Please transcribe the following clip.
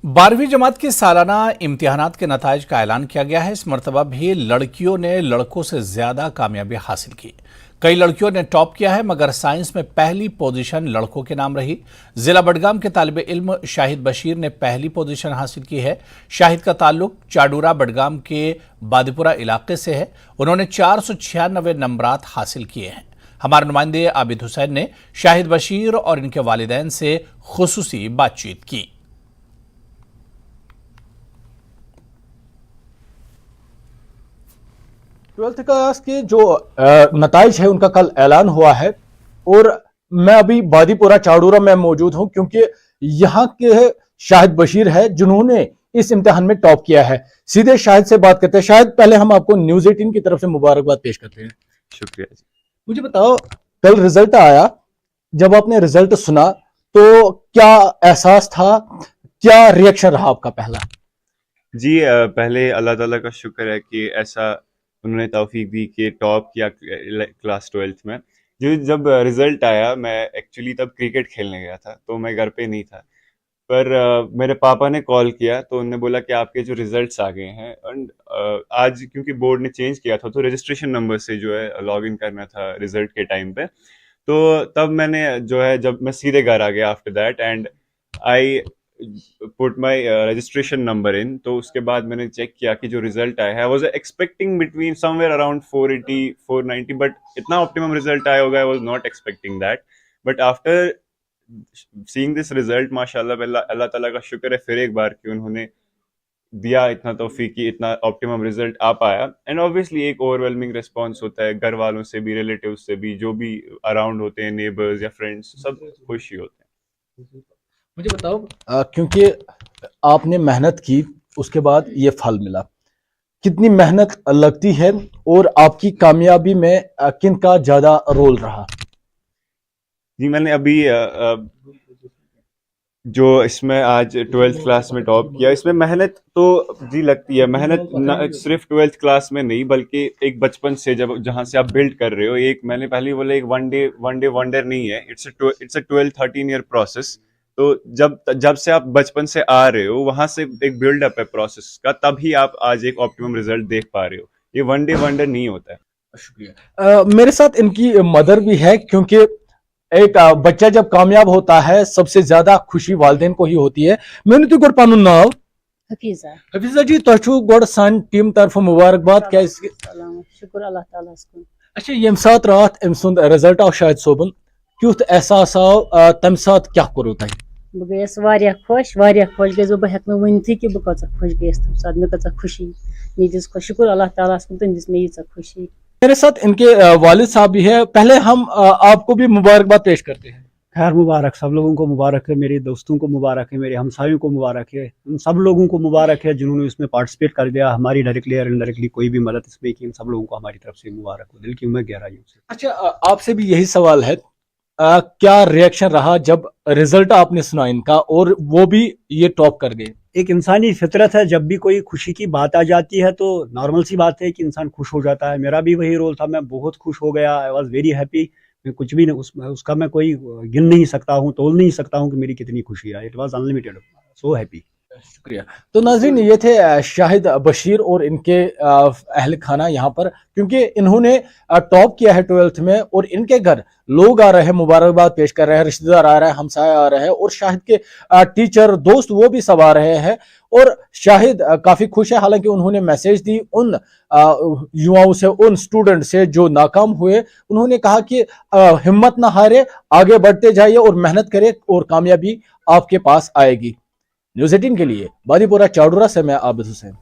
12वीं जमात के सालाना इम्तिहानात के नताइज का ऐलान किया गया है। इस मरतबा भी लड़कियों ने लड़कों से ज्यादा कामयाबी हासिल की। कई लड़कियों ने टॉप किया है, मगर साइंस में पहली पोजीशन लड़कों के नाम रही। जिला बडगाम के तालिबे इल्म शाहिद बशीर ने पहली पोजीशन हासिल की है। शाहिद का ताल्लुक चाडूरा बडगाम के बादीपुरा इलाके से है। उन्होंने 496 नंबरात हासिल किए हैं। हमारे नुमाइंदे आबिद हुसैन ने शाहिद बशीर और इनके वालिदैन से खुसूसी बातचीत की। 12th क्लास के जो नताइज है उनका कल ऐलान हुआ है और मैं अभी बादीपुरा चाडूरा में मौजूद हूं क्योंकि यहाँ के शाहिद बशीर है जिन्होंने इस इम्तिहान में टॉप किया है। सीधे शाहिद से बात करते हैं। शाहिद, पहले हम आपको न्यूज़ 18 की तरफ से मुबारकबाद पेश करते हैं। शुक्रिया जी। मुझे बताओ, कल रिजल्ट आया, जब आपने रिजल्ट सुना तो क्या एहसास था, क्या रिएक्शन रहा आपका पहला? जी, पहले अल्लाह ताला का शुक्र है कि ऐसा उन्होंने तौफीक दी कि टॉप किया क्लास 12th में। जो जब रिज़ल्ट आया, मैं एक्चुअली तब क्रिकेट खेलने गया था तो मैं घर पे नहीं था, पर मेरे पापा ने कॉल किया तो उन्होंने बोला कि आपके जो रिज़ल्ट्स आ गए हैं। एंड आज क्योंकि बोर्ड ने चेंज किया था तो रजिस्ट्रेशन नंबर से जो है लॉगिन करना था रिज़ल्ट के टाइम पे, तो तब मैंने जो है जब मैं सीधे घर आ गया after that and I put my registration number in, तो उसके बाद मैंने चेक किया कि जो रिजल्ट आया है, I was expecting between somewhere around 480 490, but इतना ऑप्टिमम रिजल्ट आया होगा I was not expecting that. But after seeing this result, माशाल्लाह अल्लाह ताला का शुक्र है फिर एक बार कि उन्होंने दिया इतना तौफीक की इतना ऑप्टिमम रिजल्ट आ पाया। एंड ऑब्वियसली एक ओवरवेलमिंग रिस्पॉन्स होता है, घर वालों से भी, रिलेटिव्स से भी, जो भी अराउंड होते हैं, नेबर्स या फ्रेंड्स, सब खुश ही होते हैं। मुझे बताओ, क्योंकि आपने मेहनत की, उसके बाद ये फल मिला, कितनी मेहनत लगती है और आपकी कामयाबी में किन का ज्यादा रोल रहा? जी, मैंने अभी जो इसमें आज 12th क्लास में टॉप किया, इसमें मेहनत तो जी लगती है। मेहनत सिर्फ 12th क्लास में नहीं, बल्कि एक बचपन से जहाँ से आप बिल्ड कर रहे हो, एक मैंने पहले बोला एक वन डे वंडर नहीं है, इट्स अ 12-13 ईयर प्रोसेस। तो जब से आप बचपन से आ रहे हो, वहां से एक बिल्डअप है प्रोसेस का, तभी आप आज एक ऑप्टिमम रिजल्ट देख पा रहे हो। ये वन डे वंडर नहीं होता है। शुक्रिया। मेरे साथ इनकी मदर भी है, क्योंकि एक बच्चा जब कामयाब होता है सबसे ज्यादा खुशी वालिदैन को ही होती है। मैंने तो गोड़ पानुन नाव हफीजा जी, तो गोड़ सान टीम तरफ मुबारकबाद। क्या शुक्र अल्लाह ताला को। अच्छा, यम साथ रात अम सुंद रिजल्ट आव शाहिद सोबन, क्युथ एहसास आव, तम साथ क्या करो तय? बह गयस वारिया खुश गयस, बह हेक वनथी कि बह कचा खुश गयस तम साथ, मे कचा खुशी मे दिस खुश। शुक्र अल्लाह ताला को, तम दिस मे यीचा खुशी। मेरे साथ इनके वालिद साहब भी है। पहले हम आपको भी मुबारकबाद पेश करते हैं। खैर मुबारक, सब लोगों को मुबारक है, मेरे दोस्तों को मुबारक है, मेरे हमसायों को मुबारक है, उन सब लोगों को मुबारक है जिन्होंने इसमें पार्टिसिपेट कर दिया। हमारी डायरेक्टली या इनडायरेक्टली कोई भी मदद इसमें की, इन सब लोगों को हमारी तरफ से मुबारक हो, दिल की उम्मीद गहराइयों से। अच्छा, आपसे भी यही सवाल है, क्या रिएक्शन रहा जब रिजल्ट आपने सुना इनका और वो भी ये टॉप कर गए? एक इंसानी फितरत है, जब भी कोई खुशी की बात आ जाती है तो नॉर्मल सी बात है कि इंसान खुश हो जाता है। मेरा भी वही रोल था, मैं बहुत खुश हो गया, आई वॉज वेरी हैप्पी। मैं कुछ भी उसका मैं कोई गिन नहीं सकता हूँ, तोल नहीं सकता हूँ कि मेरी कितनी खुशी है। It was unlimited, so happy. शुक्रिया। तो नाज़रीन, ये थे शाहिद बशीर और इनके अहल खाना यहाँ पर, क्योंकि इन्होंने टॉप किया है 12th में और इनके घर लोग आ रहे हैं, मुबारकबाद पेश कर रहे हैं, रिश्तेदार आ रहे हैं, हमसाया आ रहे हैं और शाहिद के टीचर दोस्त वो भी सब आ रहे हैं। और शाहिद काफी खुश है, हालांकि उन्होंने मैसेज दी उन युवाओं से, उन स्टूडेंट से जो नाकाम हुए। उन्होंने कहा कि हिम्मत ना हारे, आगे बढ़ते जाइए और मेहनत करें और कामयाबी आपके पास आएगी। न्यूज़ 18 के लिए बादीपुरा चाडूरा से मैं आबिद हुसैन।